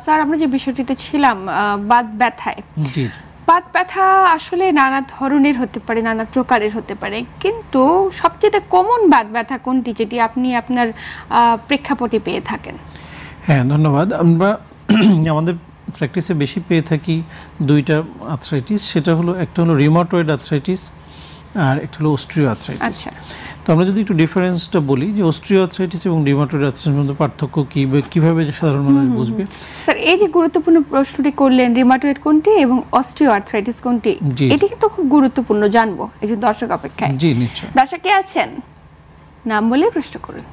Sir আমরা যে বিষয়টিতে ছিলাম বাত ব্যথায়, জি বাত ব্যথা আসলে নানা ধরনের হতে পারে, নানা প্রকারের হতে পারে, কিন্তু সবচেয়ে কমন বাত ব্যথা কোনটি যেটি আপনি আপনার প্রেক্ষাপটে পেয়ে থাকেন? হ্যাঁ, ধন্যবাদ। আমরা আমাদের প্র্যাকটিসে বেশি পেয়ে থাকি দুইটা আর্থ্রাইটিস, সেটা হলো একটা হলো রিউমাটয়েড আর্থ্রাইটিস আর একটা হলো অস্ট্রিও আর্থ্রাইটিস। আচ্ছা, তো আমরা যদি একটু ডিফারেন্সটা বলি যে অস্ট্রিও আর্থ্রাইটিস এবং রিউমাটয়েড আর্থ্রাইটিসের মধ্যে পার্থক্য কী বা কীভাবে সাধারণ মানুষ বুঝবে? স্যার এই যে গুরুত্বপূর্ণ প্রশ্নটি করলেন, রিউমাটয়েড কোনটি এবং অস্ট্রিও আর্থ্রাইটিস কোনটি, এটি কিন্তু খুব গুরুত্বপূর্ণ, জানবো। এই যে দর্শক অপেক্ষায়। জি নিশ্চয়। দর্শক কে আছেন? নাম বলে প্রশ্ন করুন।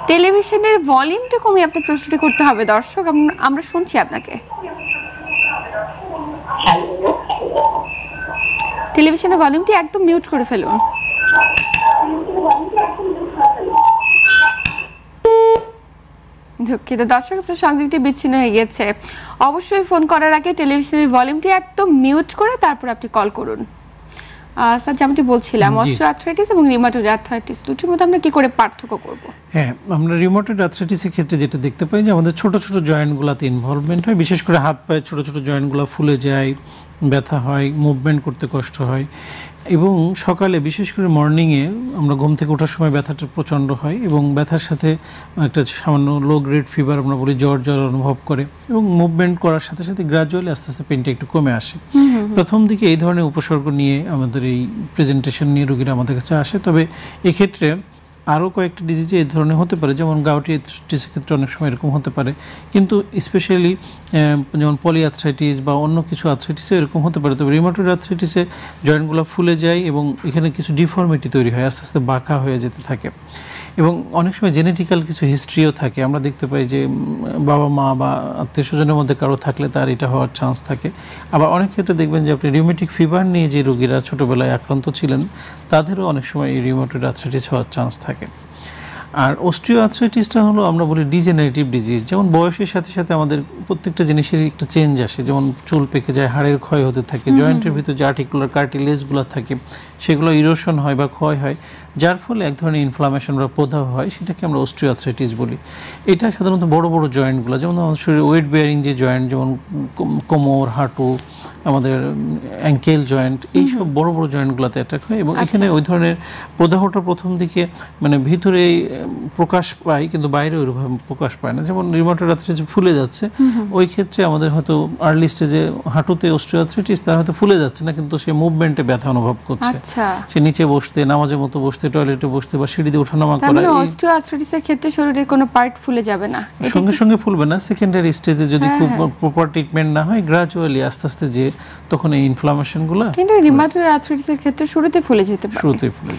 টেলিভিশনের ভলিউমটা কমিয়ে আপনার প্রশ্নটি করতে হবে দর্শক, আমরা শুনছি আপনাকে। টেলিভিশনের ভলিউমটি একদম মিউট করে ফেলুন। দুঃখিত দর্শক, আপনার সংযোগটি বিচ্ছিন্ন হয়ে গেছে। অবশ্যই ফোন করার আগে টেলিভিশনের ভলিউমটি একদম মিউট করে তারপর আপনি কল করুন। স্যার যেমনটি বলছিলাম, অস্ট্রিও আর্থ্রাইটিস এবং রিউমাটয়েড আর্থ্রাইটিস দুটির মধ্যে আমরা কি করে পার্থক্য করব? হ্যাঁ, আমরা রিউমাটয়েড আর্থ্রাইটিসের ক্ষেত্রে যেটা দেখতে পাই যে আমাদের ছোট ছোট জয়েন্টগুলোতে ইনভলভমেন্ট হয়, বিশেষ করে হাত পায়ের ছোট ছোট জয়েন্টগুলো ফুলে যায়, ব্যথা হয়, মুভমেন্ট করতে কষ্ট হয়, এবং সকালে বিশেষ করে মর্নিংয়ে আমরা ঘুম থেকে ওঠার সময় ব্যথাটা প্রচণ্ড হয় এবং ব্যথার সাথে একটা সামান্য লো গ্রেড ফিভার আমরা বলি, জ্বর জ্বর অনুভব করে, এবং মুভমেন্ট করার সাথে সাথে গ্রাজুয়ালি আস্তে আস্তে পেনটা একটু কমে আসে। প্রথম দিকে এই ধরনের উপসর্গ নিয়ে আমাদের এই প্রেজেন্টেশন নিয়ে রোগীরা আমাদের কাছে আসে, তবে এক্ষেত্রে আরও কয়েকটি ডিজিজে এই ধরনের হতে পারে, যেমন গাউটি আর্থ্রাইটিসের ক্ষেত্রে অনেক সময় এরকম হতে পারে, কিন্তু স্পেশালি যেমন পলিআর্থ্রাইটিস বা অন্য কিছু আর্থ্রাইটিসে এরকম হতে পারে। তবে রিউমাটয়েড আর্থ্রাইটিসে জয়েন্টগুলো ফুলে যায় এবং এখানে কিছু ডিফর্মিটি তৈরি হয়, আস্তে আস্তে বাঁকা হয়ে যেতে থাকে, এবং অনেক সময় জেনেটিক্যাল কিছু হিস্ট্রিও থাকে। আমরা দেখতে পাই যে বাবা মা বা আত্মীয় স্বজনের মধ্যে কারো থাকলে তার এটা হওয়ার চান্স থাকে। আবার অনেক ক্ষেত্রে দেখবেন যে আপনি রিউমেটিক ফিভার নিয়ে যে রোগীরা ছোটোবেলায় আক্রান্ত ছিলেন তাদেরও অনেক সময় এই রিউমাটয়েড আর্থ্রাইটিস হওয়ার চান্স থাকে। আর অস্ট্রিও আর্থ্রাইটিসটা হলো আমরা বলি ডিজেনারেটিভ ডিজিজ, যেমন বয়সের সাথে সাথে আমাদের প্রত্যেকটা জিনিসের একটা চেঞ্জ আসে, যেমন চুল পেকে যায়, হাড়ের ক্ষয় হতে থাকে, জয়েন্টের ভিতর যে আর্টিকুলার কার্টিলেজগুলো থাকে সেগুলো ইরোশন হয় বা ক্ষয় হয়, যার ফলে এক ধরনের ইনফ্লামেশন বা প্রদাহ হয়, সেটাকে আমরা অস্ট্রিও আর্থ্রাইটিস বলি। এটা সাধারণত বড় বড় জয়েন্টগুলো, যেমন আমাদের শরীরে ওয়েট বেয়ারিং যে জয়েন্ট, যেমন কোমর, হাঁটু, আমাদের অ্যাঙ্কেল জয়েন্ট, এইসব বড় বড় জয়েন্টগুলোতে অ্যাটাক হয়, এবং এখানে ওই ধরনের প্রদাহটা প্রথম দিকে মানে ভিতরে প্রকাশ পায় কিন্তু বাইরে ওইভাবে প্রকাশ পায় না। যেমন রিউমাটয়েড আর্থ্রাইটিস ফুলে যাচ্ছে, ওই ক্ষেত্রে আমাদের হয়তো আর্লি স্টেজে হাঁটুতে অস্ট্রিও আর্থ্রাইটিস, তার হয়তো ফুলে যাচ্ছে না কিন্তু সে মুভমেন্টে ব্যথা অনুভব করছে, সে নিচে বসতে, নামাজের মতো বসতে, টয়লেটে বসতে বা সিঁড়িতে ওঠানামা করা। অস্ট্রিও আর্থ্রাইটিসের ক্ষেত্রে শরীরের কোনো পার্ট ফুলে যাবে না, সঙ্গে সঙ্গে ফুলবে না, সেকেন্ডারি স্টেজে যদি খুব প্রপার ট্রিটমেন্ট না হয় গ্রাজুয়ালি আস্তে আস্তে যে তখন এই ইনফ্লামেশনগুলো। কিন্তু রিউমাটয়েড আর্থ্রাইটিসের ক্ষেত্রে শুরুতে ফুলে যেতে পারে, শুরুতে ফুলে